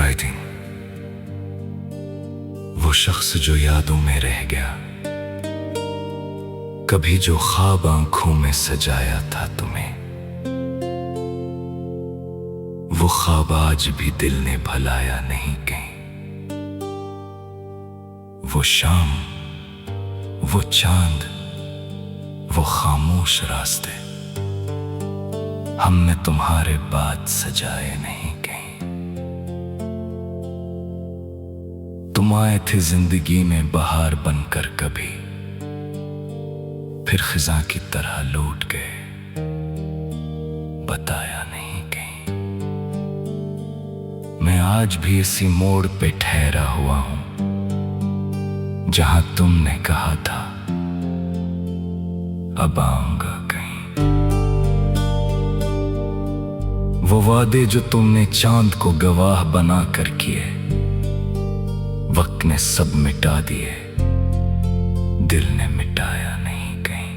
Writing, वो शख्स जो यादों में रह गया, कभी जो ख्वाब आंखों में सजाया था तुम्हें, वो ख्वाब आज भी दिल ने भुलाया नहीं कहीं। वो शाम, वो चांद, वो खामोश रास्ते, हमने तुम्हारे बाद सजाए नहीं कहीं। तुम आए थे जिंदगी में बहार बनकर कभी, फिर खिजा की तरह लौट गए, बताया नहीं कहीं। मैं आज भी इसी मोड़ पे ठहरा हुआ हूं, जहां तुमने कहा था अब आऊंगा कहीं। वो वादे जो तुमने चांद को गवाह बना कर किए, वक्त ने सब मिटा दिए, दिल ने मिटाया नहीं कहीं।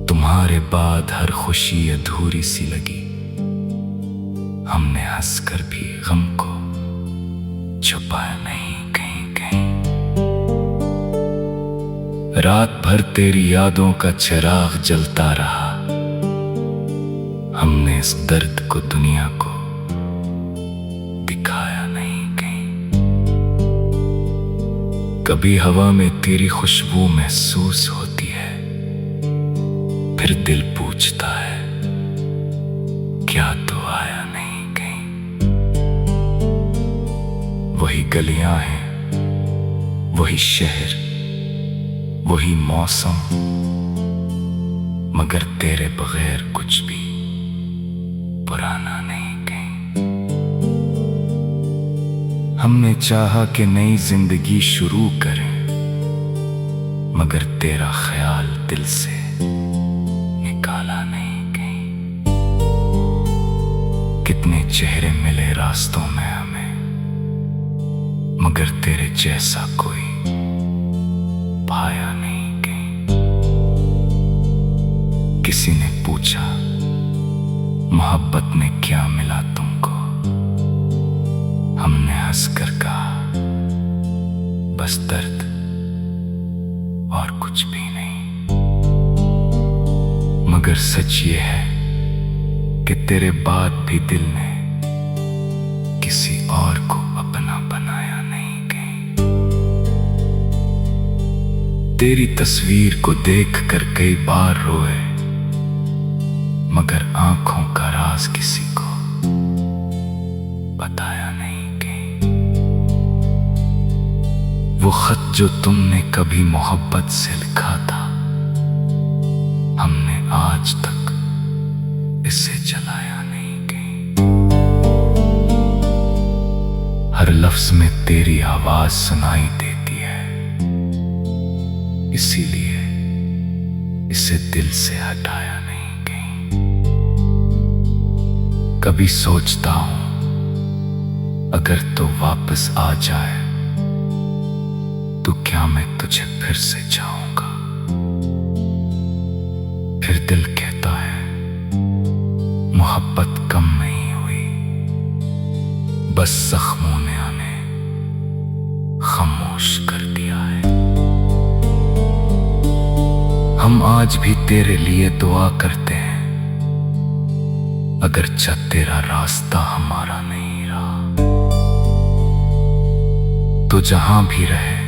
तुम्हारे बाद हर खुशी अधूरी सी लगी, हमने हंसकर भी गम को छुपाया नहीं कहीं कहीं। रात भर तेरी यादों का चिराग जलता रहा, हमने इस दर्द को दुनिया को दिखाया नहीं कहीं। कभी हवा में तेरी खुशबू महसूस होती है, फिर दिल पूछता है क्या तो आया नहीं कहीं। वही गलियां हैं, वही शहर, वही मौसम, मगर तेरे बगैर कुछ भी पुराना नहीं कहीं। हमने चाहा कि नई जिंदगी शुरू करें, मगर तेरा ख्याल दिल से निकाला नहीं कहीं। कितने चेहरे मिले रास्तों में हमें, मगर तेरे जैसा कोई पाया नहीं कहीं। किसी ने पूछा मोहब्बत में क्या मिला तुमको, हमने हंसकर कहा बस दर्द और कुछ भी नहीं। मगर सच ये है कि तेरे बाद भी दिल ने किसी और को अपना बनाया नहीं कहीं। तेरी तस्वीर को देखकर कई बार रोए, मगर आंखों का राज किसी को बताया नहीं कहीं। वो खत जो तुमने कभी मोहब्बत से लिखा था, हमने आज तक इसे जलाया नहीं कहीं। हर लफ्ज में तेरी आवाज सुनाई देती है, इसीलिए इसे दिल से हटाया नहीं। कभी सोचता हूं अगर तो वापस आ जाए, तो क्या मैं तुझे फिर से चाहूंगा। फिर दिल कहता है मोहब्बत कम नहीं हुई, बस जख्मों ने हमें खामोश कर दिया है। हम आज भी तेरे लिए दुआ करते हैं, अगर तेरा रास्ता हमारा नहीं रहा, तो जहां भी रहे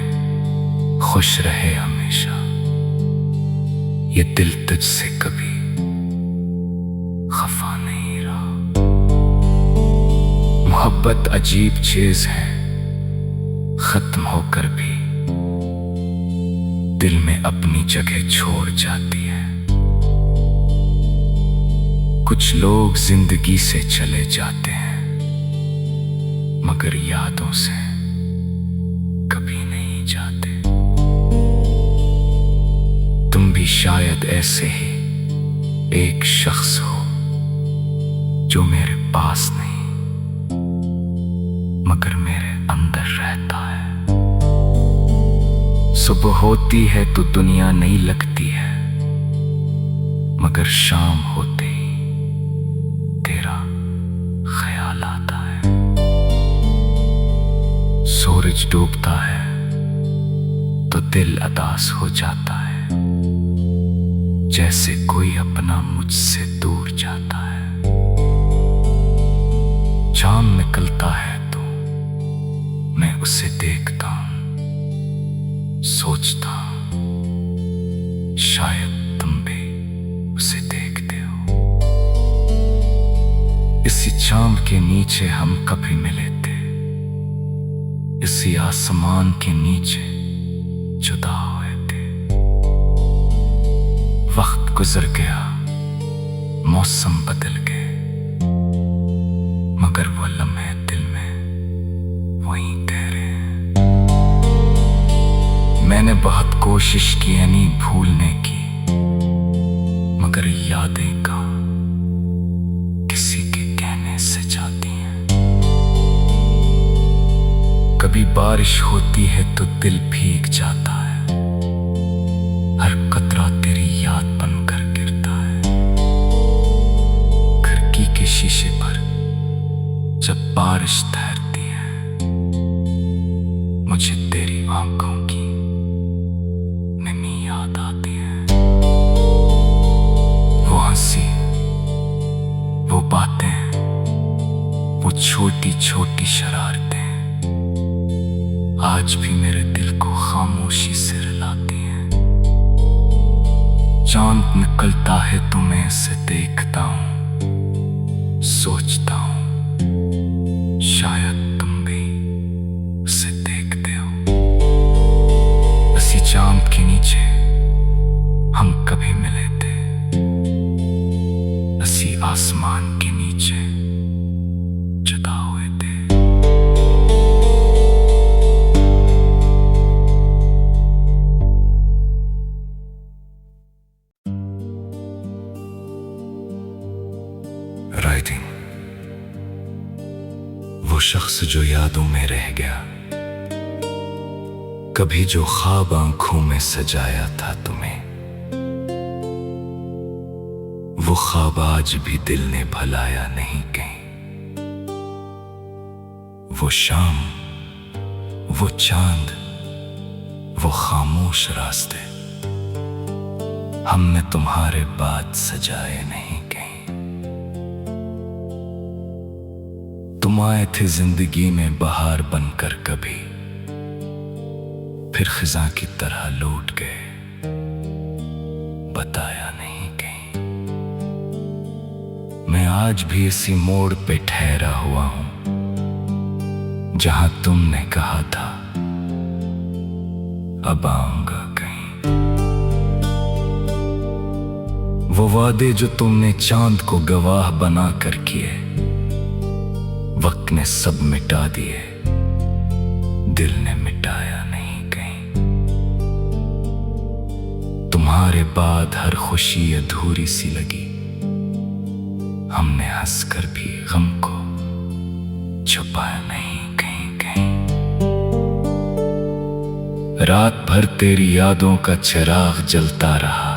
खुश रहे हमेशा। ये दिल तुझसे कभी खफा नहीं रहा। मोहब्बत अजीब चीज है, खत्म होकर भी दिल में अपनी जगह छोड़ जाती है। कुछ लोग जिंदगी से चले जाते हैं, मगर यादों से कभी नहीं जाते। तुम भी शायद ऐसे ही एक शख्स हो, जो मेरे पास नहीं मगर मेरे अंदर रहता है। सुबह होती है तो दुनिया नहीं लगती है, मगर शाम होते ही तेरा ख्याल आता सूरज डूबता है तो दिल उदास हो जाता है, जैसे कोई अपना मुझसे दूर जाता है। चांद निकलता है तो मैं उसे देखता हूं, सोचता हूं शायद तुम भी उसे देखते हो। इसी चांद के नीचे हम कभी मिले थे, इसी आसमान के नीचे जुदा हुए थे। वक्त गुजर गया, मौसम बदल गए, मगर वो लम्हे दिल में वहीं ठहरे हैं। मैंने बहुत कोशिश की यानी भूलने की, मगर यादें कहाँ किसी के कहने से जाती हैं। कभी बारिश होती है तो दिल भीग जाता है, हर कतरा तेरी याद बनकर गिरता है। खिड़की के शीशे पर जब बारिश ठहरती है, मुझे तेरी आंखों की नमी याद आती है। वो हंसी, वो बातें, वो छोटी छोटी शरारतें आज भी मेरे दिल को खामोशी से रुलाती हैं। चांद निकलता है तो मैं इसे देखता हूं, सोचता हूं शायद तुम भी उसे देखते हो। इसी चांद के नीचे हम कभी मिले थे, इसी आसमान के नीचे जुदा हुए थे। राइटिंग, वो शख्स जो यादों में रह गया, कभी जो ख्वाब आंखों में सजाया था तुम्हें, वो ख्वाब आज भी दिल ने भुलाया नहीं कहीं। वो शाम, वो चांद, वो खामोश रास्ते, हमने तुम्हारे बाद सजाए नहीं कहीं। तुम आए थे जिंदगी में बहार बनकर कभी, फिर खिजा की तरह लौट गए, बताया नहीं कहीं। मैं आज भी इसी मोड़ पे ठहरा हुआ हूं, जहां तुमने कहा था अब आऊंगा कहीं। वो वादे जो तुमने चांद को गवाह बना कर किए, वक्त ने सब मिटा दिए, दिल ने मिटाया नहीं कहीं। तुम्हारे बाद हर खुशी अधूरी सी लगी, हमने हंसकर भी गम को छुपाया नहीं कहीं कहीं। रात भर तेरी यादों का चिराग जलता रहा,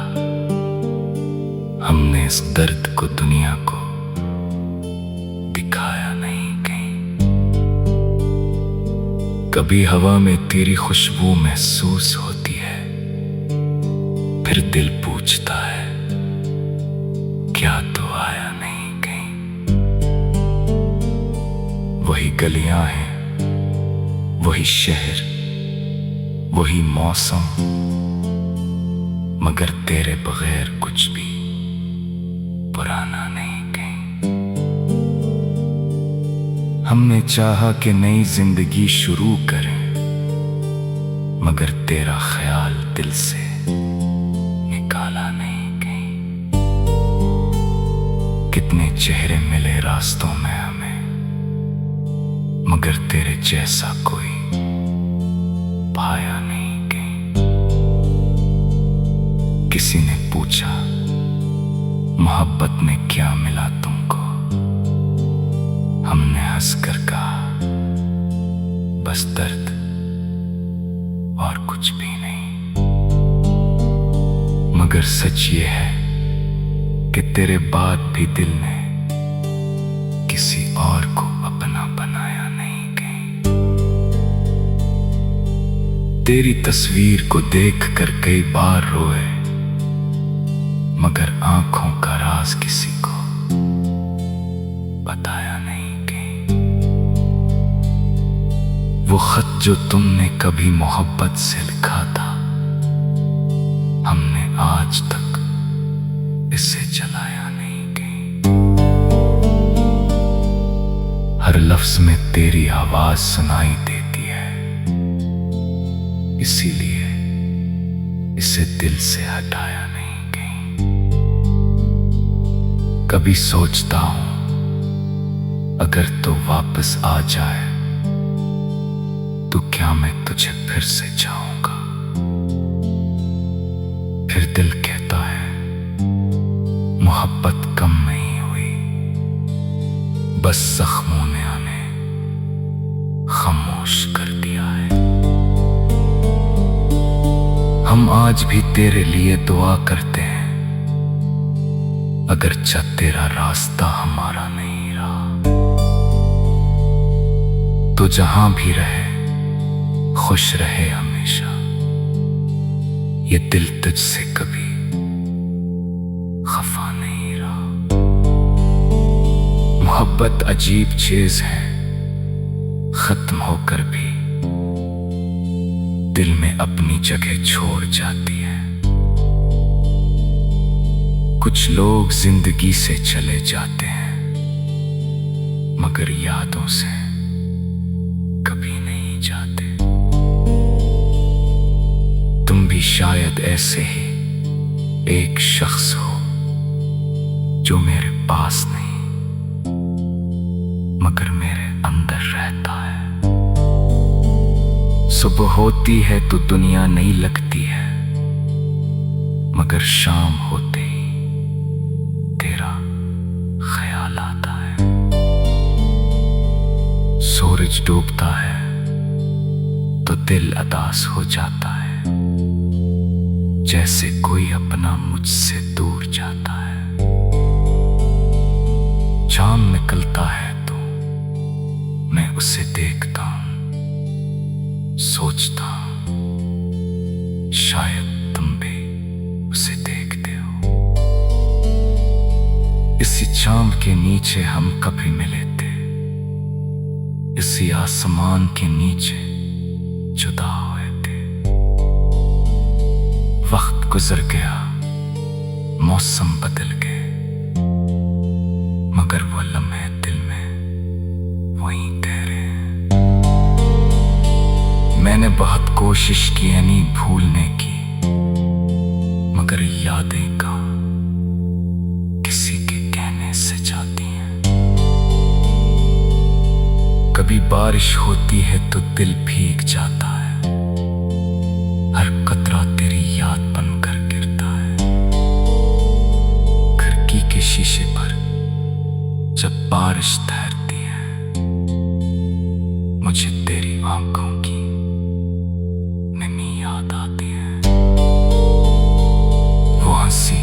हमने इस दर्द को दुनिया को दिखाया नहीं कहीं। कभी हवा में तेरी खुशबू महसूस होती है, फिर दिल पूछता है क्या तो आया नहीं कहीं। वही गलियां हैं, वही शहर, वही मौसम, मगर तेरे बगैर कुछ भी पुराना नहीं कहीं। हमने चाहा कि नई जिंदगी शुरू करें, मगर तेरा ख्याल दिल से निकाला नहीं कहीं। कितने चेहरे मिले रास्तों में हमें, मगर तेरे जैसा कोई पाया नहीं कहीं। किसी ने पूछा मोहब्बत में क्या मिला तुमको, हमने हंसकर कहा बस दर्द और कुछ भी नहीं। मगर सच ये है कि तेरे बाद भी दिल ने किसी और को अपना बनाया नहीं कहीं। तेरी तस्वीर को देखकर कई बार रोए, मगर आंखों का राज किसी को बताया नहीं कहीं। वो खत जो तुमने कभी मोहब्बत से लिखा था, हमने आज तक इसे जलाया नहीं कहीं। हर लफ्ज में तेरी आवाज सुनाई देती है, इसीलिए इसे दिल से हटाया नहीं कहीं। कभी सोचता हूं अगर तो वापस आ जाए तो क्या मैं तुझे फिर से चाहूंगा। फिर दिल कहता है मोहब्बत कम नहीं हुई, बस जख्मों ने हमें खामोश कर दिया है। हम आज भी तेरे लिए दुआ करते हैं, अगर तेरा रास्ता हमारा नहीं रहा तो जहां भी रहे खुश रहे हमेशा। ये दिल तुझसे कभी खफा नहीं रहा। मोहब्बत अजीब चीज है, खत्म होकर भी दिल में अपनी जगह छोड़ जाती है। कुछ लोग जिंदगी से चले जाते हैं, मगर यादों से कभी नहीं जाते। तुम भी शायद ऐसे ही एक शख्स हो जो मेरे पास नहीं मगर मेरे अंदर रहता है। सुबह होती है तो दुनिया नहीं लगती है, मगर शाम होते ही तेरा ख्याल आता है। सूरज डूबता है तो दिल उदास हो जाता है, जैसे कोई अपना मुझसे दूर जाता है। चांद निकलता है तो मैं उसे देखता हूं, सोचता हूं शायद तुम भी उसे देखते हो। इसी चांद के नीचे हम कभी मिले थे, इसी आसमान के नीचे जुदा हुए थे। वक्त गुजर गया, मौसम बदल गए, मगर वो लम्हे दिल में वहीं ठहरे हैं। मैंने बहुत कोशिश की नहीं भूलने की, मगर यादें कहाँ किसी के कहने से जाती हैं। कभी बारिश होती है तो दिल भीग जाता है, हर कतरा तेरी याद बनकर गिरता है। खिड़की के शीशे पर जब बारिश ठहरती है, मुझे तेरी आंखों की नमी याद आती है। वो हंसी,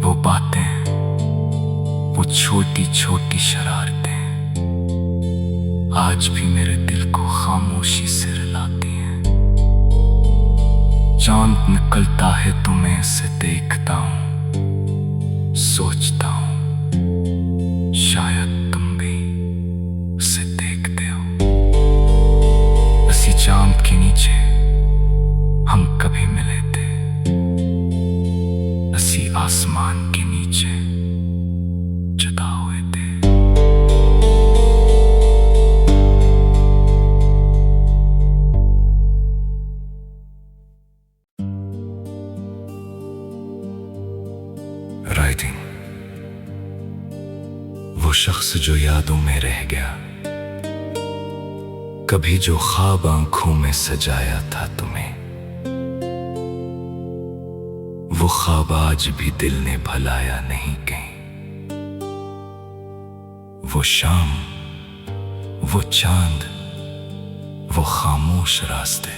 वो बातें, वो छोटी छोटी शरारतें आज भी मेरे दिल को खामोशी से रुलाती हैं। चांद निकलता है तो मैं इसे देखता हूं, सोचता हूं शायद तुम भी उसे देखते हो। इसी चांद के नीचे हम कभी मिले थे, इसी आसमान के नीचे जुदा हुए थे। राइटिंग, वो शख्स जो यादों में रह गया, कभी जो ख्वाब आंखों में सजाया था तुम्हें, वो ख्वाब आज भी दिल ने भुलाया नहीं कहीं। वो शाम, वो चांद, वो खामोश रास्ते,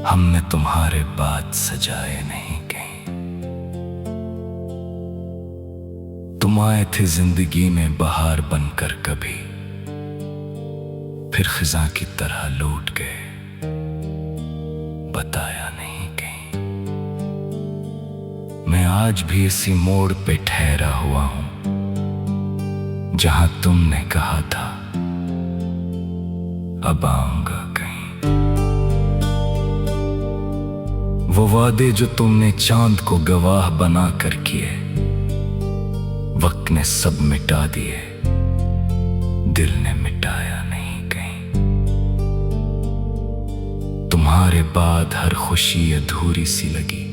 हमने तुम्हारे बाद सजाए नहीं कहीं। तुम आए थे जिंदगी में बहार बनकर कभी, फिर खिजा की तरह लौट गए, बताया नहीं कहीं। मैं आज भी इसी मोड़ पे ठहरा हुआ हूं जहां तुमने कहा था अब आऊंगा कहीं। वो वादे जो तुमने चांद को गवाह बना कर किए, वक्त ने सब मिटा दिए, दिल ने मिटाया नहीं कहीं। तुम्हारे बाद हर खुशी अधूरी सी लगी,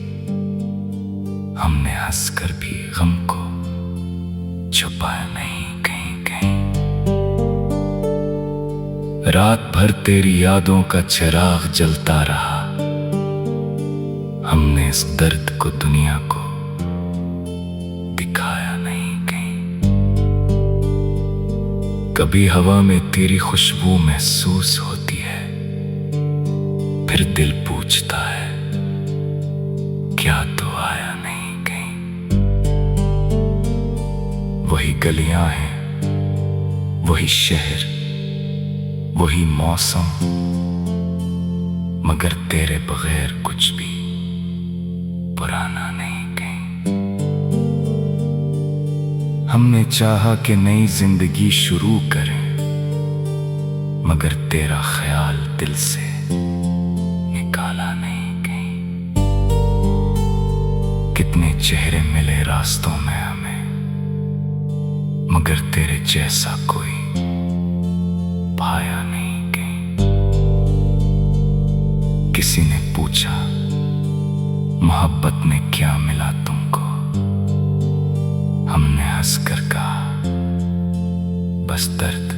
हमने हंसकर भी गम को छुपाया नहीं कहीं कहीं। रात भर तेरी यादों का चिराग जलता रहा, हमने इस दर्द को दुनिया को दिखाया नहीं कहीं। कभी हवा में तेरी खुशबू महसूस होती है, फिर दिल पूछता है क्या तो आया नहीं कहीं। वही गलियां हैं, वही शहर, वही मौसम, मगर तेरे बगैर कुछ भी पुराना नहीं कहीं। हमने चाहा कि नई जिंदगी शुरू करें, मगर तेरा ख्याल दिल से निकाला नहीं कहीं। कितने चेहरे मिले रास्तों में हमें, मगर तेरे जैसा कोई पाया नहीं कहीं। किसी ने पूछा मोहब्बत में क्या मिला तुमको, हमने हंसकर कहा बस दर्द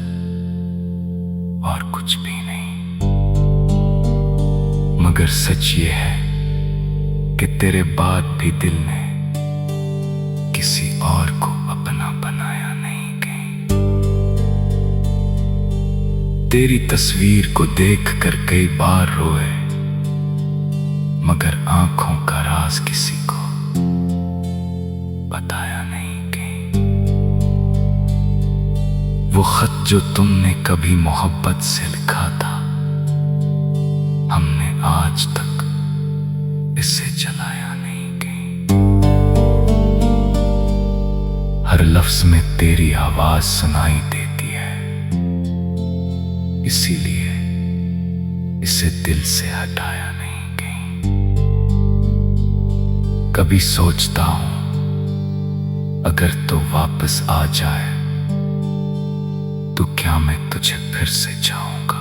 और कुछ भी नहीं। मगर सच ये है कि तेरे बाद भी दिल ने किसी और को अपना बनाया नहीं कहीं। तेरी तस्वीर को देखकर कई बार रोए, मगर आंखों का राज किसी को बताया नहीं कहीं। वो खत जो तुमने कभी मोहब्बत से लिखा था, हमने आज तक इसे जलाया नहीं कहीं। हर लफ्ज में तेरी आवाज सुनाई देती है, इसीलिए इसे दिल से हटाया नहीं। कभी सोचता हूं अगर तो वापस आ जाए तो क्या मैं तुझे फिर से चाहूंगा।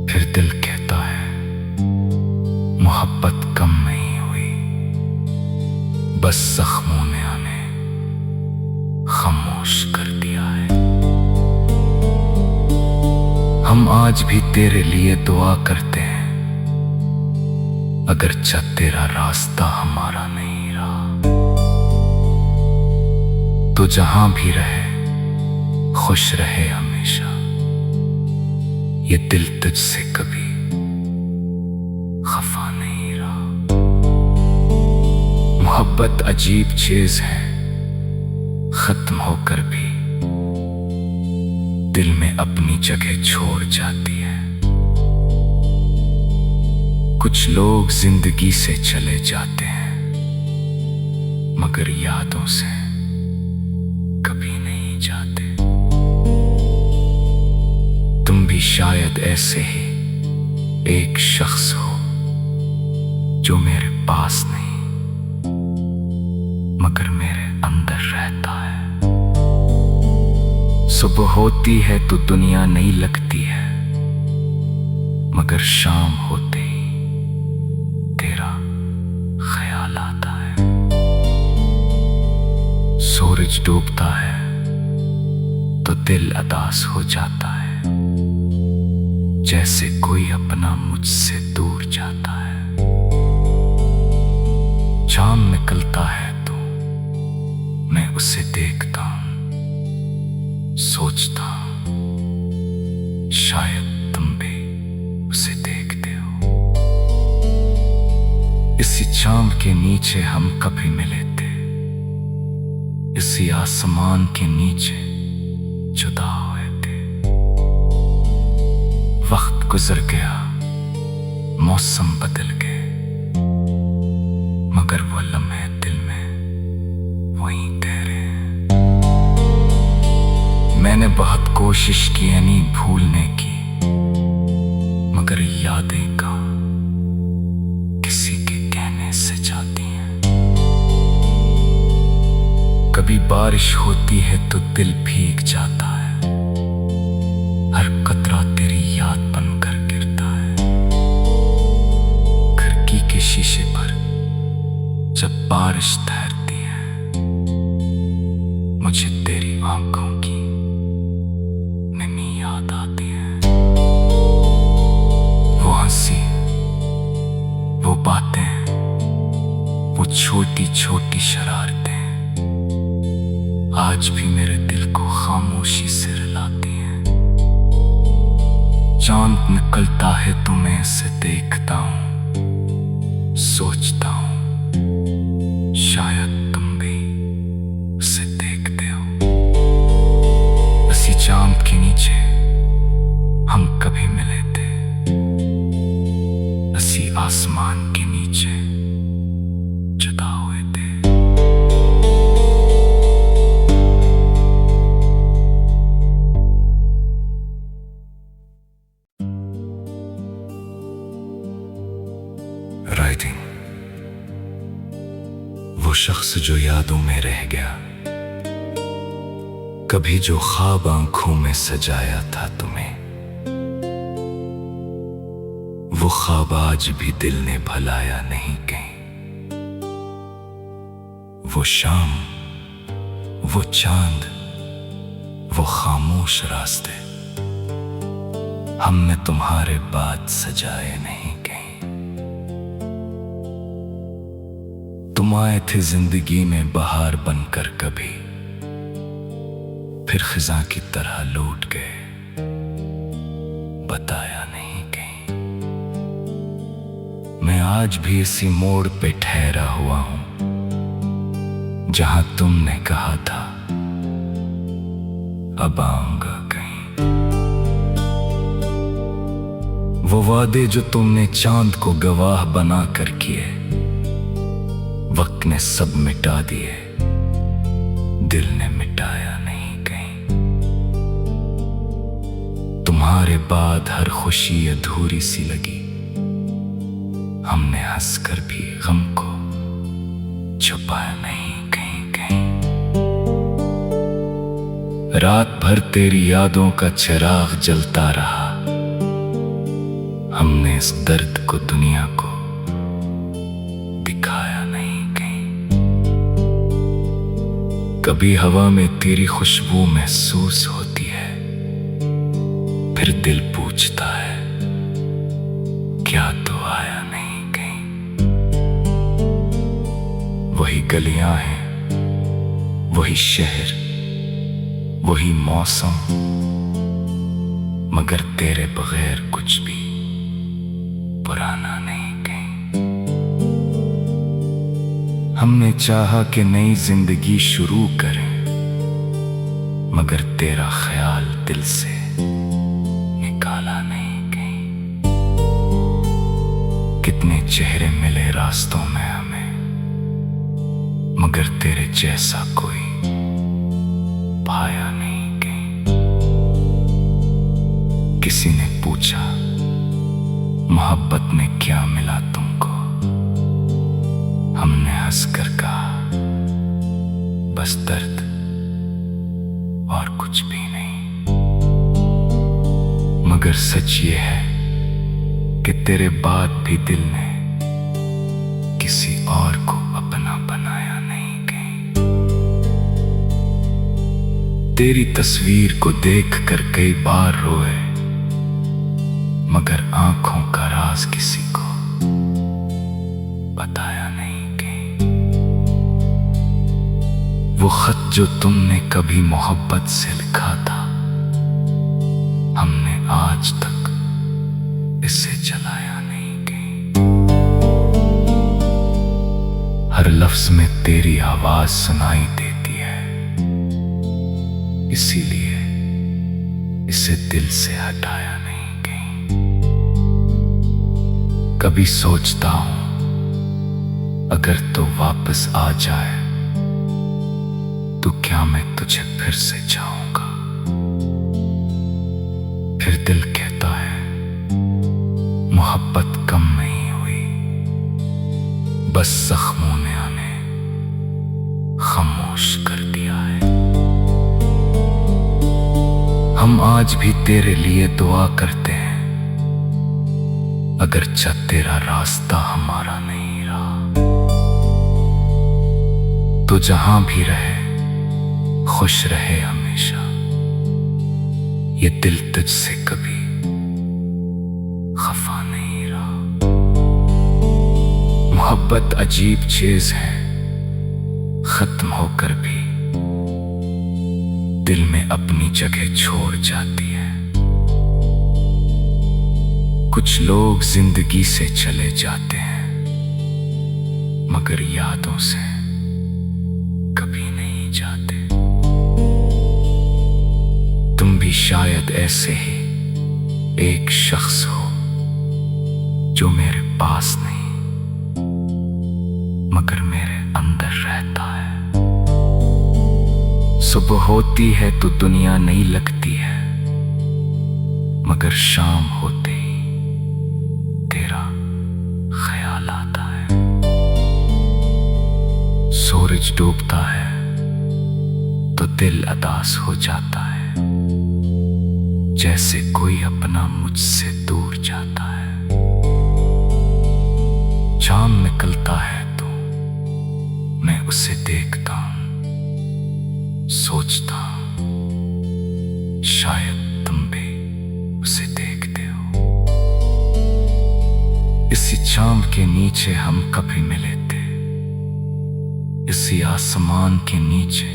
फिर दिल कहता है मोहब्बत कम नहीं हुई, बस जख्मों ने हमें खामोश कर दिया है। हम आज भी तेरे लिए दुआ करते हैं, अगर तेरा रास्ता हमारा नहीं रहा तो जहां भी रहे खुश रहे हमेशा। ये दिल तुझसे कभी खफा नहीं रहा। मोहब्बत अजीब चीज है, खत्म होकर भी दिल में अपनी जगह छोड़ जाती है। कुछ लोग जिंदगी से चले जाते हैं, मगर यादों से कभी नहीं जाते। तुम भी शायद ऐसे ही एक शख्स हो जो मेरे पास नहीं मगर मेरे अंदर रहता है। सुबह होती है तो दुनिया नहीं लगती है, मगर शाम होते ही तेरा ख्याल आता है। सूरज डूबता है तो दिल उदास हो जाता है, जैसे कोई अपना मुझसे दूर जाता है। चांद निकलता है तो मैं उसे देखता हूं, सोचता हूं शायद तुम भी उसे देखते हो। इसी चांद के नीचे हम कभी मिले थे, इसी आसमान के नीचे जुदा हुए थे। वक्त गुजर गया, मौसम बदल गए, मगर वो लम्हे दिल में वहीं ठहरे हैं। मैंने बहुत कोशिश की है नहीं भूलने की, मगर यादें कहाँ किसी के कहने से जाती हैं। कभी बारिश होती है तो दिल भीग जाता है, हर कतरा तेरी याद बनकर गिरता है। खिड़की के शीशे पर जब बारिश ठहरती है, मुझे तेरी आंखों की नमी याद आती है। वो हंसी, वो बातें, वो छोटी छोटी शरारतें आज भी मेरे दिल को खामोशी से रुलाती हैं। चांद निकलता है तो मैं इसे देखता हूँ, सोचता हूँ शायद तुम भी उसे देखते हो। इसी चांद के नीचे हम कभी मिले थे, इसी आसमान के नीचे जुदा हुए थे। राइटिंग, वो शख्स जो यादों में रह गया, कभी जो ख्वाब आंखों में सजाया था तुम्हें, वो ख्वाब आज भी दिल ने भुलाया नहीं कहीं। वो शाम, वो चांद, वो खामोश रास्ते हमने तुम्हारे बाद सजाए नहीं कहीं। तुम आए थे जिंदगी में बहार बनकर कभी, फिर खिजा की तरह लौट गए, बताया नहीं कहीं। मैं आज भी इसी मोड़ पे ठहरा हुआ हूं, जहां तुमने कहा था अब आऊंगा कहीं। वो वादे जो तुमने चांद को गवाह बना कर किए, वक्त ने सब मिटा दिए, दिल ने मिटाया नहीं कहीं। तुम्हारे बाद हर खुशी अधूरी सी लगी, हमने हंसकर भी गम को छुपाया नहीं कहीं कहीं। रात भर तेरी यादों का चिराग जलता रहा, हमने इस दर्द को दुनिया को दिखाया नहीं कहीं। कभी हवा में तेरी खुशबू महसूस होती है, फिर दिल पूछता है क्या तो आया नहीं कहीं। वही गलियां हैं, वही शहर, वही मौसम, मगर तेरे बगैर कुछ भी पुराना नहीं कहीं। हमने चाहा कि नई जिंदगी शुरू करें, मगर तेरा ख्याल दिल से निकाला नहीं कहीं। कितने चेहरे मिले रास्तों में हमें, मगर तेरे जैसा कोई पाया नहीं कहीं। किसी ने पूछा मोहब्बत में क्या मिला तुमको, हमने हंसकर कहा बस दर्द और कुछ भी नहीं। मगर सच ये है कि तेरे बाद भी दिल ने किसी और को अपना बनाया नहीं कहीं। तेरी तस्वीर को देखकर कई बार रोए, मगर आंखों का राज किसी को बताया नहीं कहीं। वो खत जो तुमने कभी मोहब्बत से लिखा था, हमने आज तक इसे जलाया नहीं कहीं। हर लफ्ज में तेरी आवाज सुनाई देती है, इसीलिए इसे दिल से हटाया नहीं कहीं। कभी सोचता हूं अगर तो वापस आ जाए तो क्या मैं तुझे फिर से चाहूंगा। फिर दिल कहता है मोहब्बत कम नहीं हुई, बस जख्मों ने हमें खामोश कर दिया है। हम आज भी तेरे लिए दुआ करते हैं, अगर चाह तेरा रास्ता हमारा नहीं रहा तो जहां भी रहे खुश रहे हमेशा। ये दिल तुझसे कभी खफा नहीं रहा। मोहब्बत अजीब चीज है, खत्म होकर भी दिल में अपनी जगह छोड़ जाती है। कुछ लोग जिंदगी से चले जाते हैं मगर यादों से कभी नहीं जाते। तुम भी शायद ऐसे ही एक शख्स हो जो मेरे पास नहीं मगर मेरे अंदर रहता है। सुबह होती है तो दुनिया नहीं लगती है मगर शाम होते ही तेरा ख्याल आता है। सूरज डूबता है तो दिल उदास हो जाता है, जैसे कोई अपना मुझसे दूर जाता है। चांद निकलता है तो मैं उसे देखता हूं, सोचता हूं शायद तुम भी उसे देखते हो। इसी चांद के नीचे हम कभी मिले थे, इसी आसमान के नीचे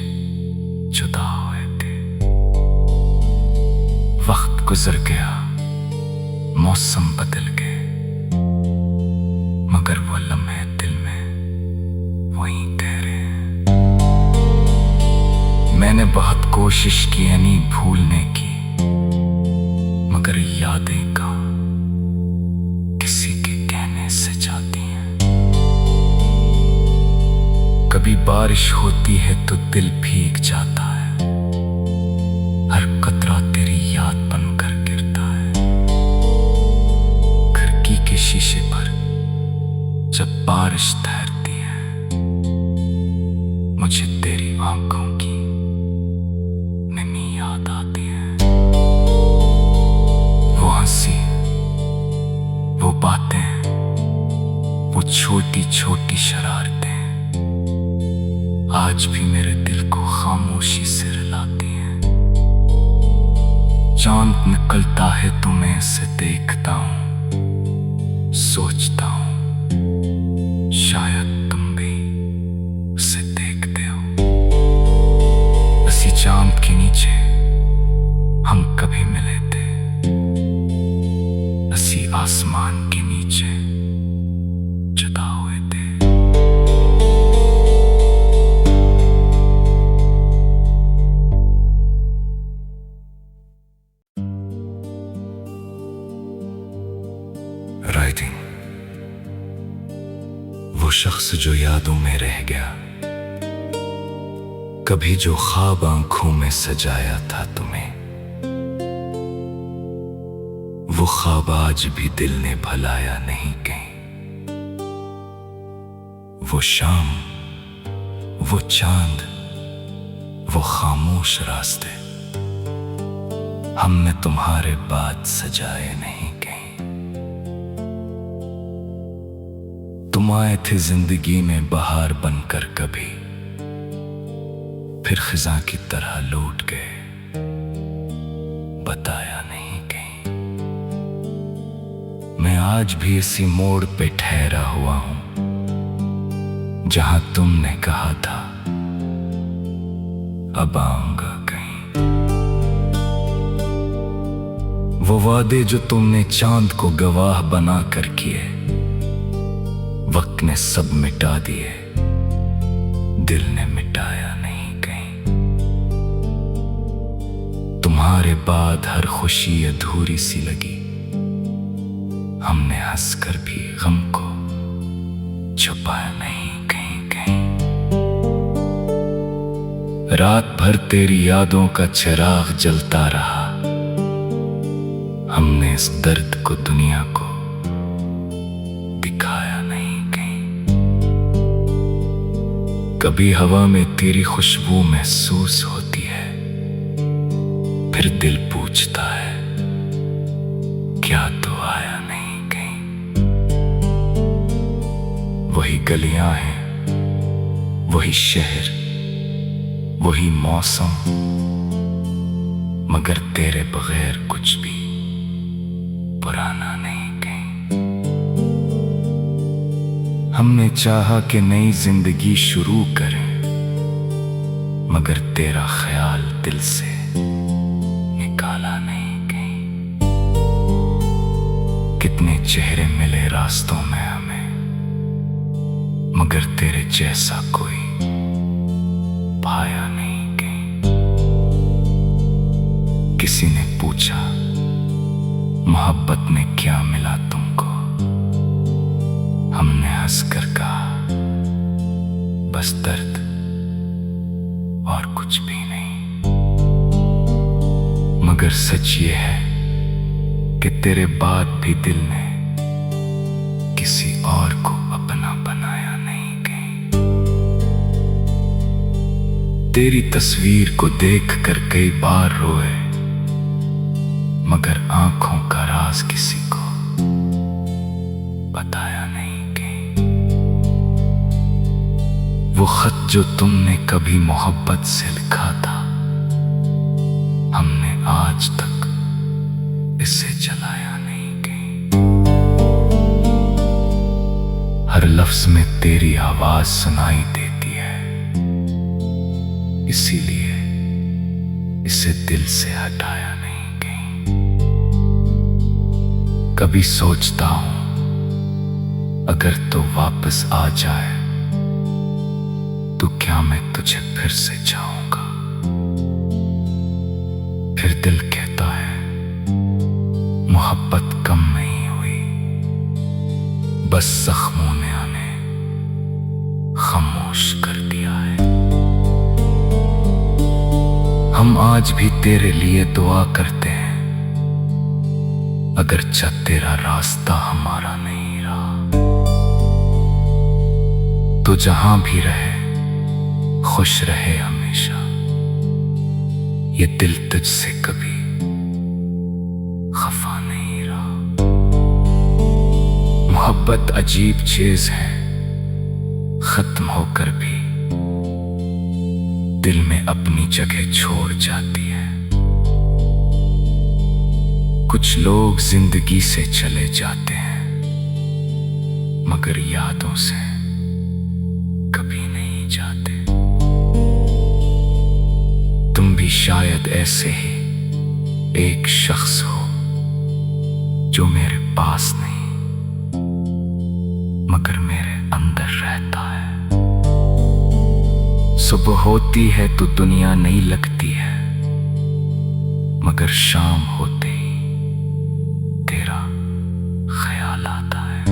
जुदा हुए थे। वक्त गुजर गया, मौसम बदल गए मगर वो लम्हे दिल में वहीं ठहरे हैं। मैंने बहुत कोशिश की नहीं भूलने की मगर यादें कहाँ किसी के कहने से जाती हैं। कभी बारिश होती है तो दिल भीग जाता है, हर कतरा तेरी याद बनकर गिरता है। खिड़की के शीशे पर जब बारिश ठहरती है मुझे तेरी आंखों की नमी याद आती है। वो हंसी, वो बातें, वो छोटी छोटी शरारतें आज भी मेरे दिल को खामोशी से रुलाती हैं। चांद निकलता है तो मैं इसे देखता हूं, सोचता हूं शायद तुम भी उसे देखते हो। इसी चांद के नीचे हम कभी मिले थे, इसी आसमान के नीचे जुदा हुए थे। राइटिंग, वो शख्स जो यादों में रह गया, कभी जो ख्वाब आंखों में सजाया था तुम्हें, वो ख्वाब आज भी दिल ने भुलाया नहीं कहीं। वो शाम, वो चांद, वो खामोश रास्ते हमने तुम्हारे बाद सजाए नहीं कहीं। तुम आए थे जिंदगी में बहार बनकर कभी, फिर खिजा की तरह लौट गए, बताया नहीं कहीं। मैं आज भी इसी मोड़ पे ठहरा हुआ हूं जहां तुमने कहा था अब आऊंगा कहीं। वो वादे जो तुमने चांद को गवाह बना कर किए, वक्त ने सब मिटा दिए, दिल ने मिटाया नहीं कहीं। तुम्हारे बाद हर खुशी अधूरी सी लगी, हमने हंसकर भी गम को छुपाया नहीं कहीं कहीं। रात भर तेरी यादों का चिराग जलता रहा। हमने इस दर्द को दुनिया को दिखाया नहीं कहीं। कभी हवा में तेरी खुशबू महसूस होती है, फिर दिल पूछता है क्या तो आया नहीं कहीं। वही गलियां हैं, वही शहर, वही मौसम, मगर तेरे बगैर कुछ भी पुराना नहीं कहीं। हमने चाहा कि नई जिंदगी शुरू करें, मगर तेरा ख्याल दिल से निकाला नहीं कहीं। कितने चेहरे मिले रास्तों में हमें, मगर तेरे जैसा कोई पाया नहीं कहीं। किसी ने पूछा मोहब्बत में क्या मिला तुमको, हमने हंसकर कहा बस दर्द और कुछ भी नहीं। मगर सच ये है कि तेरे बाद भी दिल ने किसी और को अपना बनाया नहीं कहीं। तेरी तस्वीर को देखकर कई बार रोए, मगर आंखों का राज किसी को बताया नहीं कहीं। वो खत जो तुमने कभी मोहब्बत से लिखा था, हमने आज तक इसे जलाया नहीं कहीं। हर लफ्ज में तेरी आवाज सुनाई देती है, इसीलिए इसे दिल से हटाया नहीं। कभी सोचता हूं अगर तो वापस आ जाए तो क्या मैं तुझे फिर से चाहूंगा। फिर दिल कहता है मोहब्बत कम नहीं हुई, बस जख्मों ने हमें खामोश कर दिया है। हम आज भी तेरे लिए दुआ करते हैं, अगर चाह तेरा रास्ता हमारा नहीं रहा तो जहां भी रहे खुश रहे हमेशा। ये दिल तुझसे कभी खफा नहीं रहा। मोहब्बत अजीब चीज है, खत्म होकर भी दिल में अपनी जगह छोड़ जाती है। कुछ लोग जिंदगी से चले जाते हैं, मगर यादों से कभी नहीं जाते। तुम भी शायद ऐसे ही एक शख्स हो जो मेरे पास नहीं मगर मेरे अंदर रहता है। सुबह होती है तो दुनिया नहीं लगती है, मगर शाम होते ही तेरा ख्याल आता है।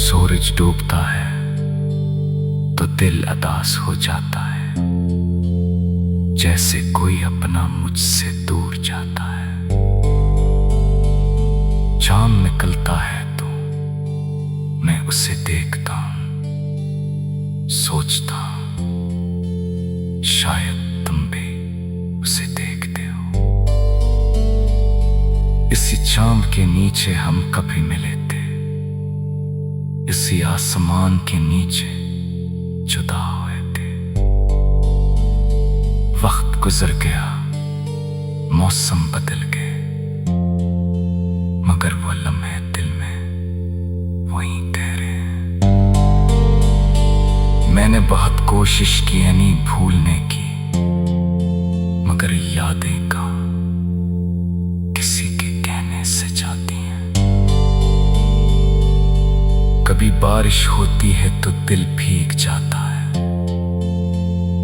सूरज डूबता है तो दिल उदास हो जाता है, जैसे कोई अपना मुझसे दूर जाता है। चांद निकलता है तो मैं उसे देखता हूं, सोचता हूं शायद तुम भी उसे देखते हो। इसी चांद के नीचे हम कभी मिले थे, इसी आसमान के नीचे जुदा हुए थे। वक्त गुजर गया, मौसम बदल गए, मगर वो लम्हे दिल में वहीं ठहरे हैं। मैंने बहुत कोशिश की यानी भूलने की, मगर यादें का किसी के कहने से जाती हैं। कभी बारिश होती है तो दिल भीग जाता है,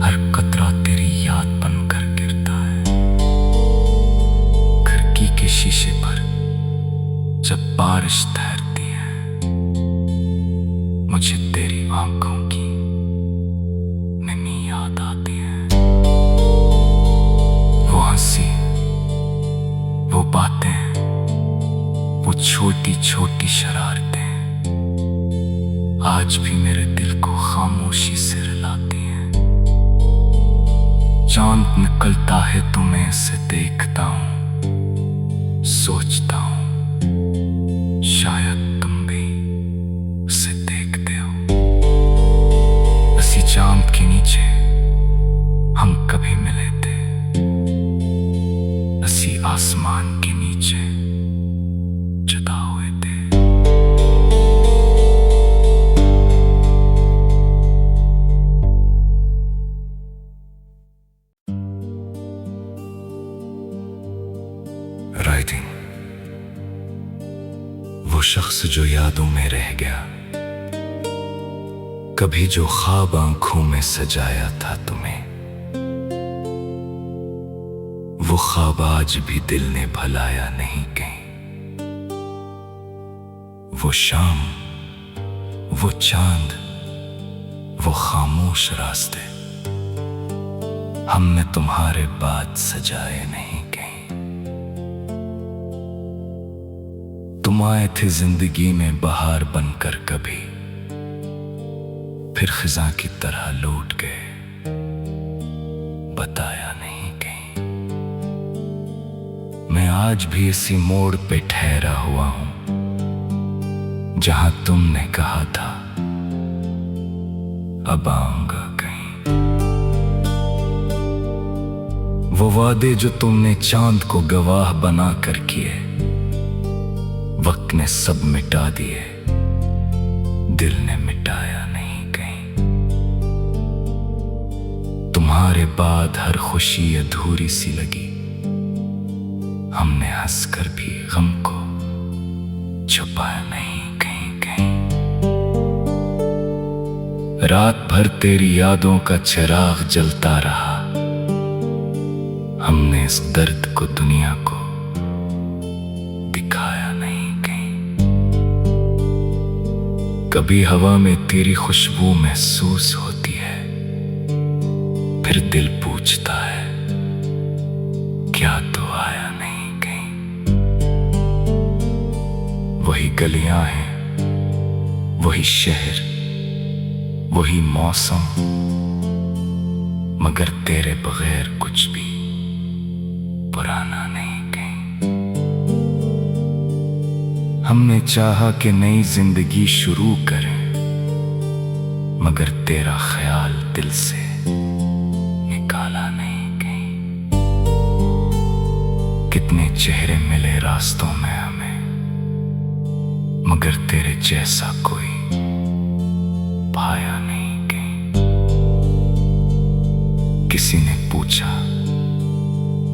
हर कतरा तेरी याद बनकर गिरता है। खिड़की के शीशे पर बारिश ठहरती है, मुझे तेरी आंखों की नमी याद आती है। वो हंसी, वो बातें, वो छोटी छोटी शरारतें आज भी मेरे दिल को खामोशी से रुलाती हैं। चांद निकलता है तो मैं इसे देखता हूँ, सोचता हूँ शायद तुम भी उसे देखते हो। इसी चांद के नीचे हम कभी मिले थे, इसी आसमान के नीचे जुदा हुए थे। राइटिंग, वो शख्स जो यादों में रह गया, कभी जो ख्वाब आंखों में सजाया था तुम्हें, वो ख्वाब आज भी दिल ने भुलाया नहीं कहीं। वो शाम, वो चांद, वो खामोश रास्ते हमने तुम्हारे बाद सजाए नहीं कहीं। तुम आए थे जिंदगी में बहार बनकर कभी, फिर खिजा की तरह लौट गए, बताया नहीं कहीं। मैं आज भी इसी मोड़ पे ठहरा हुआ हूं, जहां तुमने कहा था अब आऊंगा कहीं। वो वादे जो तुमने चांद को गवाह बना कर किए, वक्त ने सब मिटा दिए, दिल ने मिटाया नहीं कहीं। तुम्हारे बाद हर खुशी अधूरी सी लगी, हमने हंसकर भी गम को छुपाया नहीं कहीं कहीं। रात भर तेरी यादों का चिराग जलता रहा, हमने इस दर्द को दुनिया को दिखाया नहीं कहीं। कभी हवा में तेरी खुशबू महसूस होती है, फिर दिल पूछता है क्या तो आया नहीं कहीं। वही गलियां हैं, वही शहर, वही मौसम, मगर तेरे बगैर कुछ भी पुराना नहीं कहीं। हमने चाहा कि नई जिंदगी शुरू करें, मगर तेरा ख्याल दिल से निकाला नहीं कहीं। कितने चेहरे मिले रास्तों में हमें, मगर तेरे जैसा कोई पाया नहीं कहीं। किसी ने पूछा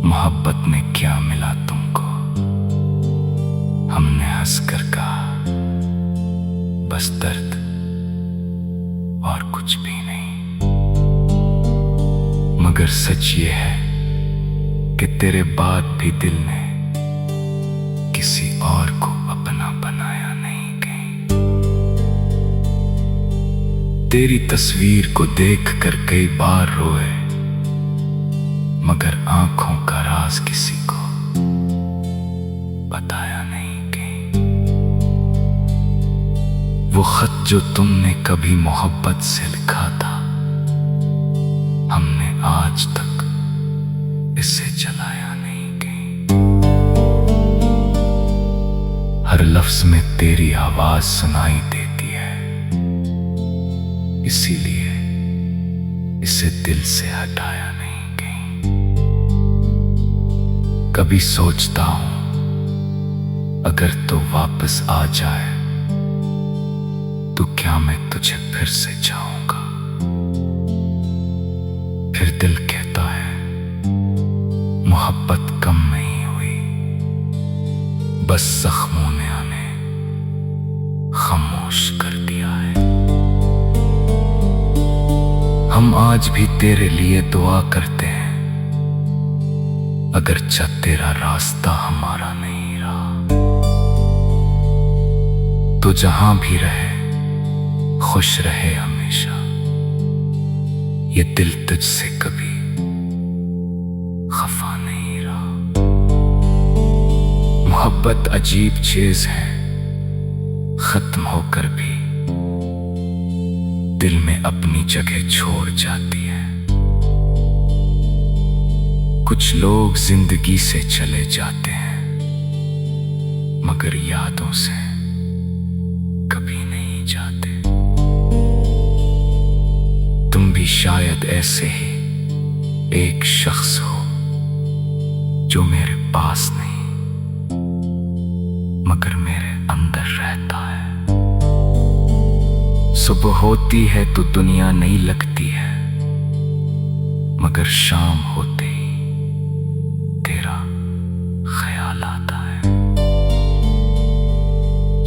मोहब्बत में क्या मिला तुमको, हमने हंसकर कहा बस दर्द और कुछ भी नहीं। मगर सच ये है कि तेरे बाद भी दिल ने किसी और को अपना बनाया नहीं कहीं। तेरी तस्वीर को देखकर कई बार रोए, मगर आंखों का राज किसी को बताया नहीं कहीं। वो खत जो तुमने कभी मोहब्बत से लिखा था, हमने आज तक इसे जलाया नहीं कहीं। हर लफ्ज में तेरी आवाज सुनाई देती है, इसीलिए इसे दिल से हटाया नहीं। कभी सोचता हूं अगर तो वापस आ जाए, तो क्या मैं तुझे फिर से चाहूंगा। फिर दिल कहता है मोहब्बत कम नहीं हुई, बस जख्मों ने हमें खामोश कर दिया है। हम आज भी तेरे लिए दुआ करते हैं, अगर तेरा रास्ता हमारा नहीं रहा। तो जहां भी रहे खुश रहे हमेशा। ये दिल तुझसे कभी खफा नहीं रहा। मोहब्बत अजीब चीज है, खत्म होकर भी दिल में अपनी जगह छोड़ जाती है। कुछ लोग जिंदगी से चले जाते हैं मगर यादों से कभी नहीं जाते। तुम भी शायद ऐसे ही एक शख्स हो जो मेरे पास नहीं मगर मेरे अंदर रहता है। सुबह होती है तो दुनिया नहीं लगती है मगर शाम होते ही तेरा ख्याल आता है।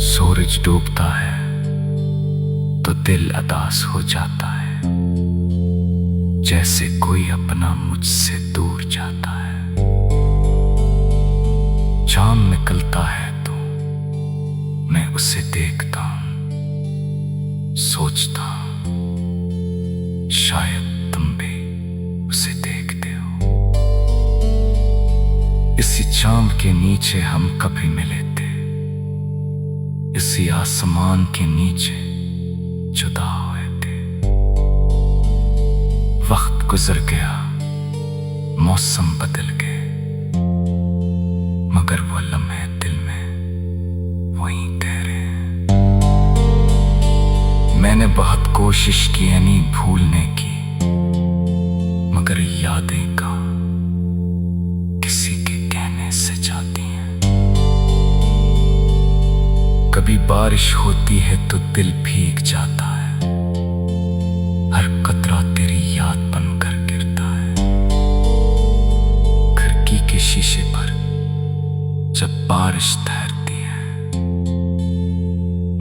सूरज डूबता है तो दिल उदास हो जाता है, जैसे कोई अपना मुझसे दूर जाता है। चांद निकलता है तो मैं उसे देखता हूं, सोचता हूं शायद तुम भी उसे देखते हो। इसी चांद के नीचे हम कभी मिले थे, इसी आसमान के नीचे जुदा हुए थे। वक्त गुजर गया, मौसम बदल गए मगर वो लम्हे दिल में वहीं ठहरे हैं। मैंने बहुत कोशिश की यानी भूलने की मगर यादें कहाँ किसी के कहने से जाती हैं। कभी बारिश होती है तो दिल भीग जाता है, हर कतरा तेरी याद बनकर गिरता है। खिड़की के शीशे पर जब बारिश ठहरती है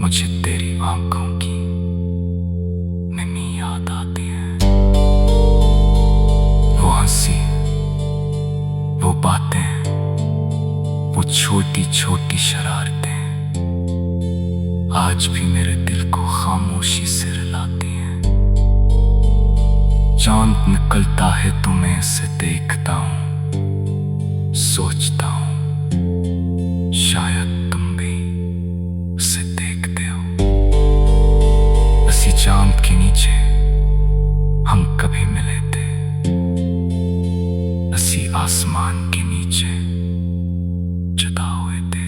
मुझे तेरी आंखों की नमी याद आती है। वो हंसी, वो बातें, वो छोटी छोटी शरारतें आज भी मेरे दिल को खामोशी से रुलाती हैं। चांद निकलता है तो मैं इसे देखता हूं, सोचता हूं शायद तुम भी उसे देखते हो। इसी चांद के नीचे हम कभी मिले थे, इसी आसमान के नीचे जुदा हुए थे।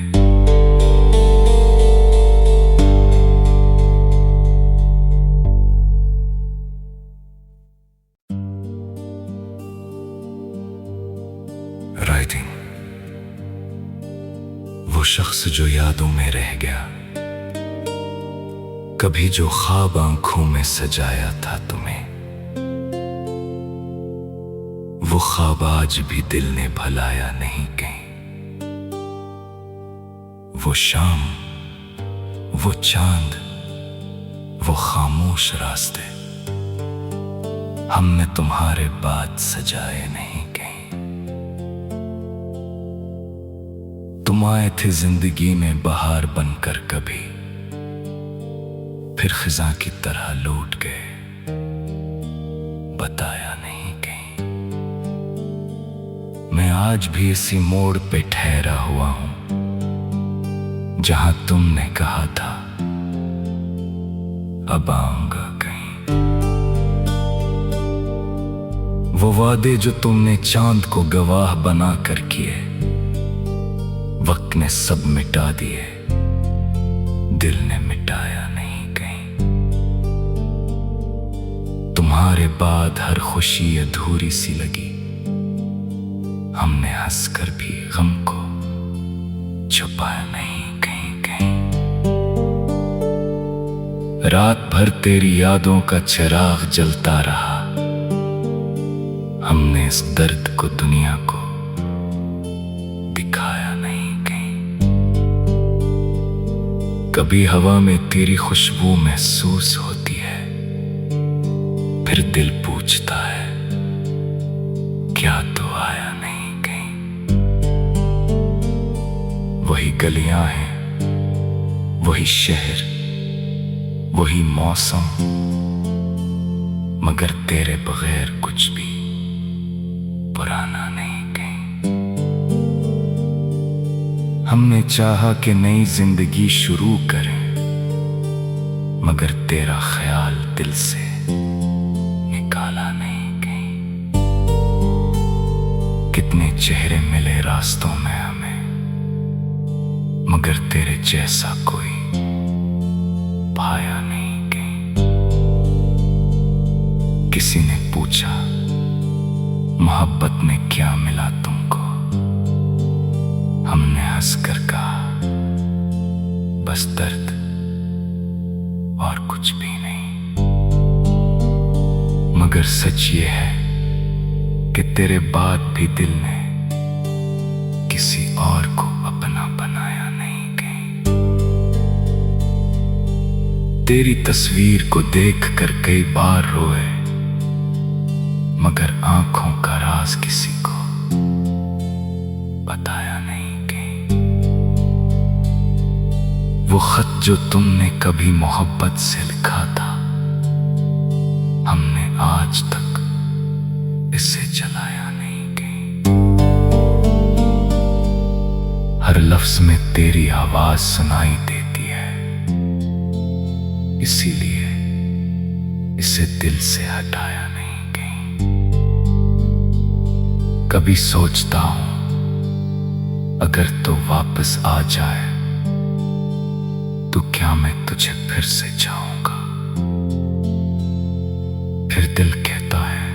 राइटिंग वो शख्स जो यादों में रह गया, कभी जो ख्वाब आंखों में सजाया था तुम्हें, वो ख्वाब आज भी दिल ने भुलाया नहीं कहीं। वो शाम, वो चांद, वो खामोश रास्ते हमने तुम्हारे बाद सजाए नहीं कहीं। तुम आए थे जिंदगी में बहार बनकर कभी, फिर खिजा की तरह लौट गए, बताया नहीं कहीं। मैं आज भी इसी मोड़ पे ठहरा हुआ हूं जहां तुमने कहा था अब आऊंगा कहीं। वो वादे जो तुमने चांद को गवाह बना कर किए, वक्त ने सब मिटा दिए, दिल ने मिटाया नहीं कहीं। तुम्हारे बाद हर खुशी अधूरी सी लगी, हमने हंसकर भी गम को छुपाया नहीं कहीं कहीं। रात भर तेरी यादों का चिराग जलता रहा, हमने इस दर्द को दुनिया को दिखाया नहीं कहीं। कभी हवा में तेरी खुशबू महसूस होती है, फिर दिल पूछता है क्या तो आया नहीं कहीं। वही गलियां हैं, वही शहर, वही मौसम, मगर तेरे बगैर कुछ भी पुराना नहीं कहीं। हमने चाहा कि नई जिंदगी शुरू करें, मगर तेरा ख्याल दिल से निकाला नहीं कहीं। कितने चेहरे मिले रास्तों में हमें, मगर तेरे जैसा कोई पाया नहीं कहीं। किसी ने पूछा मोहब्बत में क्या मिला तुमको, हमने हंसकर कहा बस दर्द और कुछ भी नहीं। मगर सच ये है कि तेरे बाद भी दिल ने किसी और को अपना बनाया नहीं कहीं। तेरी तस्वीर को देखकर कई बार रोए, मगर आंखों का राज किसी को बताया नहीं कहीं। वो खत जो तुमने कभी मोहब्बत से लिखा था, हमने आज तक इसे जलाया नहीं कहीं। हर लफ्ज में तेरी आवाज सुनाई देती है, इसीलिए इसे दिल से हटाया नहीं कहीं। कभी सोचता हूं अगर तो वापस आ जाए तो क्या मैं तुझे फिर से चाहूंगा। फिर दिल कहता है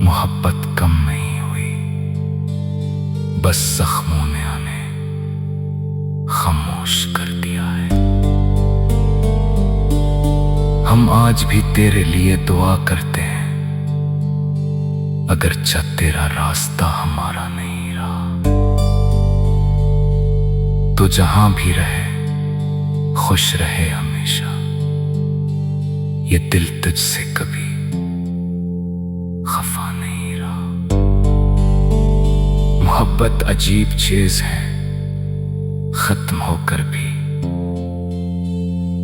मोहब्बत कम नहीं हुई, बस जख्मों ने हमें खामोश कर दिया है। हम आज भी तेरे लिए दुआ करते हैं, अगर तेरा रास्ता हमारा नहीं रहा तो जहां भी रहे खुश रहे हमेशा। ये दिल तुझसे कभी खफा नहीं रहा। मोहब्बत अजीब चीज है, खत्म होकर भी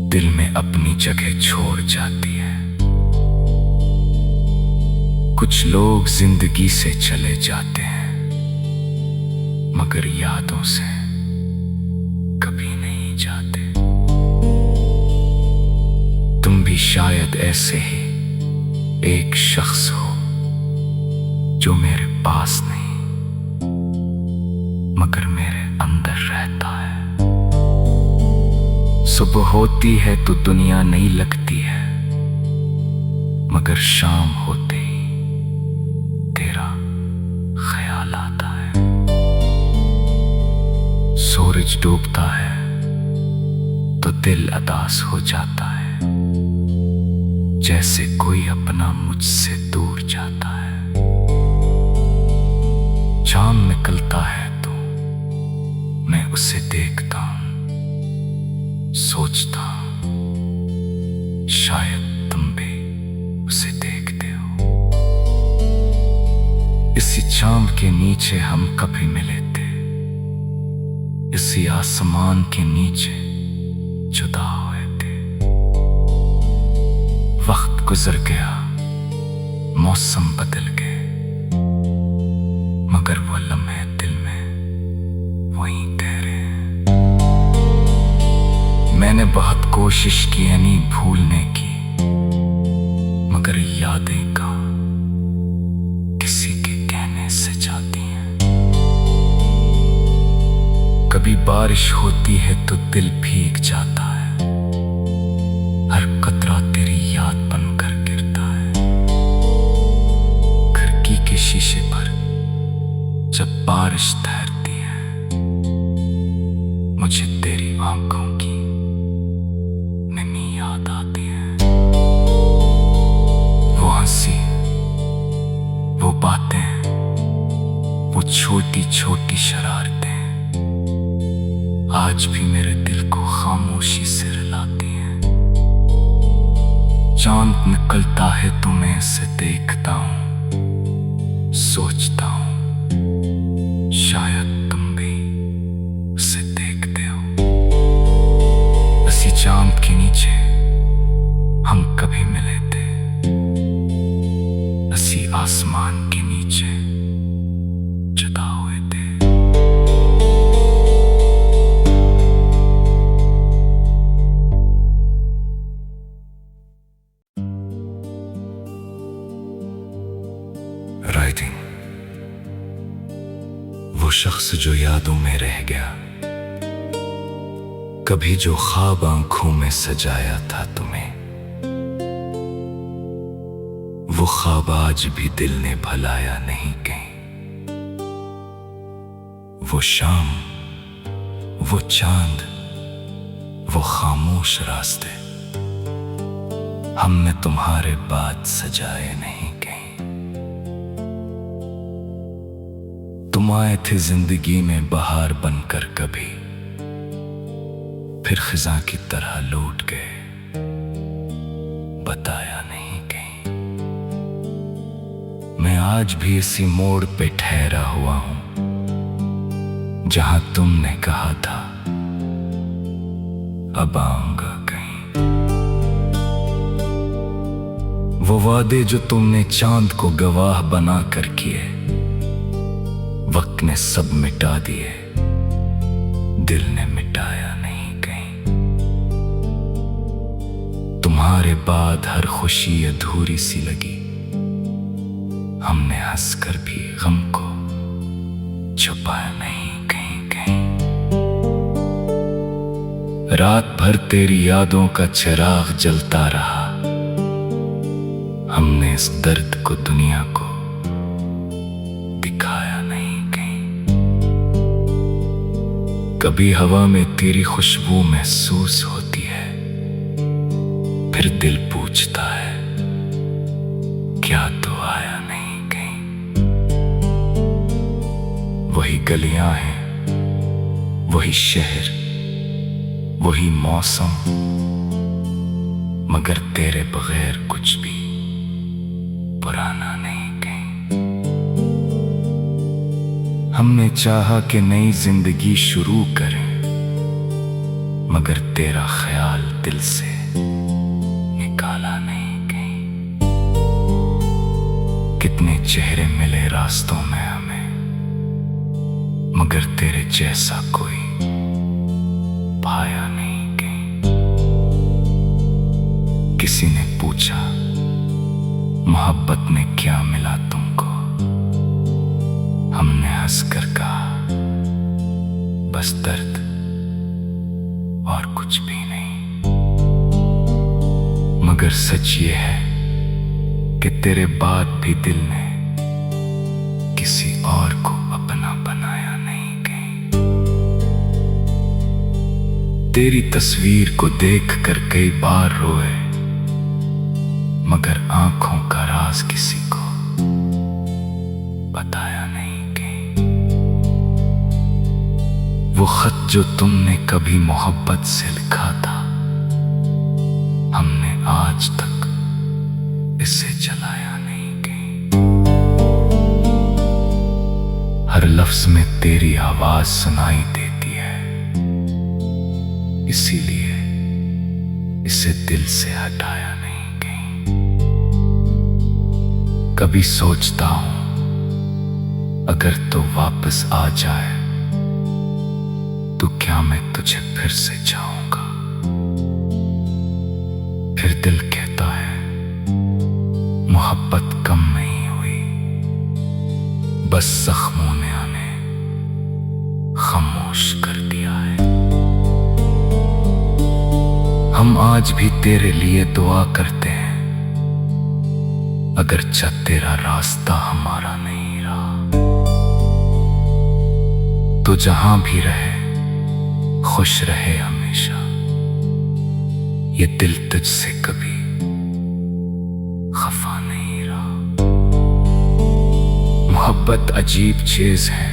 दिल में अपनी जगह छोड़ जाती है। कुछ लोग जिंदगी से चले जाते हैं, मगर यादों से कभी नहीं जाते। तुम भी शायद ऐसे ही एक शख्स हो जो मेरे पास नहीं मगर मेरे अंदर रहता है। सुबह होती है तो दुनिया नहीं लगती है, मगर शाम होते ही तेरा ख्याल आता है। सूरज डूबता है तो दिल उदास हो जाता है, जैसे कोई अपना मुझसे दूर जाता है। चांद निकलता है तो मैं उसे देखता हूं, सोचता हूं शायद तुम भी उसे देखते हो। इसी चांद के नीचे हम कभी मिले थे, इसी आसमान के नीचे जुदा हुए थे। वक्त गुजर गया, मौसम बदल गए, मगर वो लम्हे दिल में वहीं ठहरे हैं। मैंने बहुत कोशिश की नहीं भूलने की, मगर यादें कहाँ किसी के कहने से जाती हैं। कभी बारिश होती है तो दिल भीग जाता है, हर कतरा तेरी याद बनकर गिरता है। खिड़की के शीशे पर जब बारिश ठहरती है, मुझे तेरी आंखों की नमी याद आती है। वो हंसी, वो बातें, वो छोटी छोटी शरारतें आज भी मेरे दिल को खामोशी से रुलाती हैं। चांद निकलता है तो मैं इसे देखता हूं, सोचता हूं शायद तुम भी उसे देखते हो। writing. वो शख्स जो यादों में रह गया, कभी जो ख्वाब आंखों में सजाया था तुम्हें, वो ख्वाब आज भी दिल ने भुलाया नहीं कहीं। वो शाम, वो चांद, वो खामोश रास्ते, हमने तुम्हारे बाद सजाए नहीं कहीं। तुम आए थे जिंदगी में बहार बनकर कभी, फिर खिजा की तरह लौट गए, बताया नहीं कहीं। मैं आज भी इसी मोड़ पे ठहरा हुआ हूं, जहां तुमने कहा था अब आऊंगा कहीं। वो वादे जो तुमने चांद को गवाह बना कर किए, वक्त ने सब मिटा दिए, दिल ने मिटाया नहीं कहीं। तुम्हारे बाद हर खुशी अधूरी सी लगी, हमने हंसकर भी गम को छुपाया नहीं कहीं कहीं। रात भर तेरी यादों का चिराग जलता रहा, हमने इस दर्द को दुनिया को दिखाया नहीं कहीं। कभी हवा में तेरी खुशबू महसूस होती है, फिर दिल पूछता है क्या तो आया नहीं कहीं। वही गलियां हैं, वही शहर, वही मौसम, मगर तेरे बगैर कुछ भी पुराना नहीं कहीं। हमने चाहा कि नई जिंदगी शुरू करें, मगर तेरा ख्याल दिल से निकाला नहीं कहीं। कितने चेहरे मिले रास्तों में हमें, मगर तेरे जैसा कोई पाया नहीं कहीं। किसी ने पूछा मोहब्बत में क्या मिला तुमको, हमने हंसकर कहा बस दर्द और कुछ भी नहीं। मगर सच ये है कि तेरे बाद भी दिल ने किसी और को अपना बनाया नहीं कहीं। तेरी तस्वीर को देखकर कई बार रोए, मगर आंखों का राज किसी को बताया नहीं कहीं। वो खत जो तुमने कभी मोहब्बत से लिखा था, हमने आज तक इसे जलाया नहीं कहीं। हर लफ्ज में तेरी आवाज सुनाई देती है, इसीलिए इसे दिल से हटाया नहीं। कभी सोचता हूं अगर तो वापस आ जाए, तो क्या मैं तुझे फिर से चाहूंगा। फिर दिल कहता है मोहब्बत कम नहीं हुई, बस जख्मों ने हमें खामोश कर दिया है। हम आज भी तेरे लिए दुआ करते हैं, अगर तेरा रास्ता हमारा नहीं रहा, तो जहां भी रहे खुश रहे हमेशा। ये दिल तुझसे कभी खफा नहीं रहा। मोहब्बत अजीब चीज है,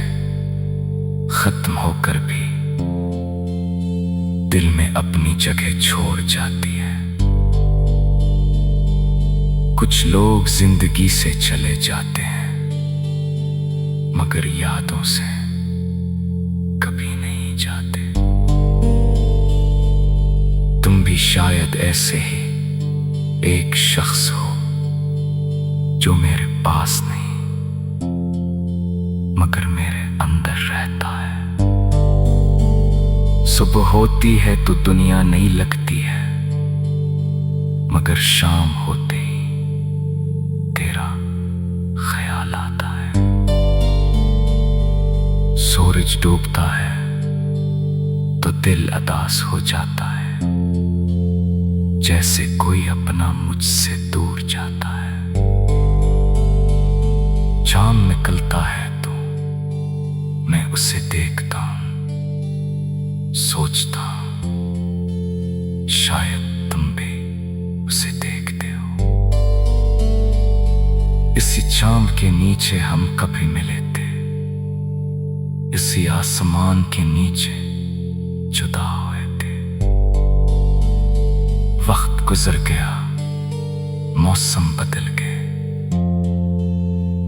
खत्म होकर भी दिल में अपनी जगह छोड़ जाती है। कुछ लोग जिंदगी से चले जाते हैं, मगर यादों से कभी नहीं जाते। तुम भी शायद ऐसे ही एक शख्स हो, जो मेरे पास नहीं मगर मेरे अंदर रहता है। सुबह होती है तो दुनिया नहीं लगती है, मगर शाम होते ही तेरा ख्याल आता है। सूरज डूबता है तो दिल उदास हो जाता है, जैसे कोई अपना मुझसे दूर जाता है। चांद निकलता है तो मैं उसे देखता हूं, सोचता हूं शायद तुम भी उसे देखते हो। इसी चांद के नीचे हम कभी मिले थे, इसी आसमान के नीचे जुदा हुए थे। वक्त गुजर गया, मौसम बदल गए,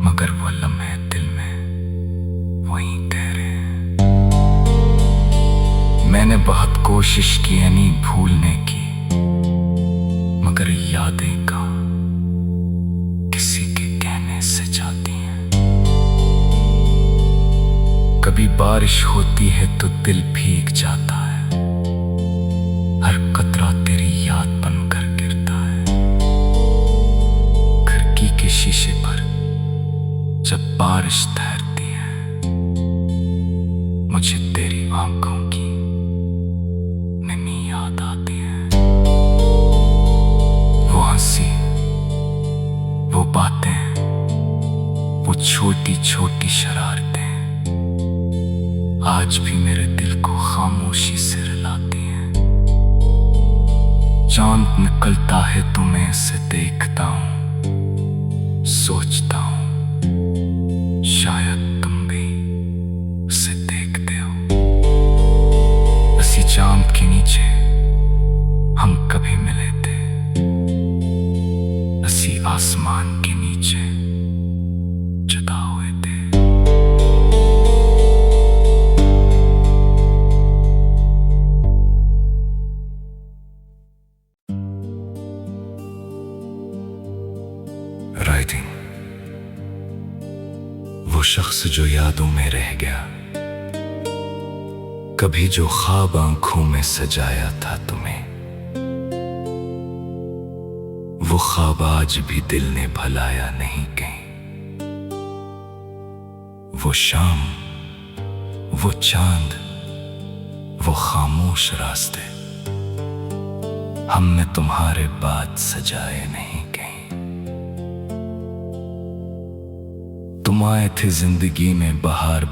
मगर वो लम्हे दिल में वहीं ठहरे हैं। मैंने बहुत कोशिश की नहीं भूलने की, मगर यादें कहाँ किसी के कहने से जाती हैं। कभी बारिश होती है तो दिल भीग जाता है, हर कतरा तेरी याद बनकर गिरता है। खिड़की के शीशे पर जब बारिश ठहरती है, मुझे तेरी आंखों की नमी याद आती है। वो हंसी, वो बातें, वो छोटी छोटी शरारतें आज भी मेरे दिल को खामोशी से रुलाती हैं। चांद निकलता है तो मैं इसे देखता हूं, सोचता हूं शायद तुम भी उसे देखते हो। इसी चांद के नीचे हम कभी मिले थे, इसी आसमान के नीचे जुदा हुए थे। राइटिंग, वो शख्स जो यादों में रह गया, कभी जो ख्वाब आंखों में सजाया था तुम्हें, वो ख्वाब आज भी दिल ने भुलाया नहीं कहीं। वो शाम, वो चांद, वो खामोश रास्ते, हमने तुम्हारे बाद सजाए नहीं कहीं। तुम आए थे जिंदगी में बहार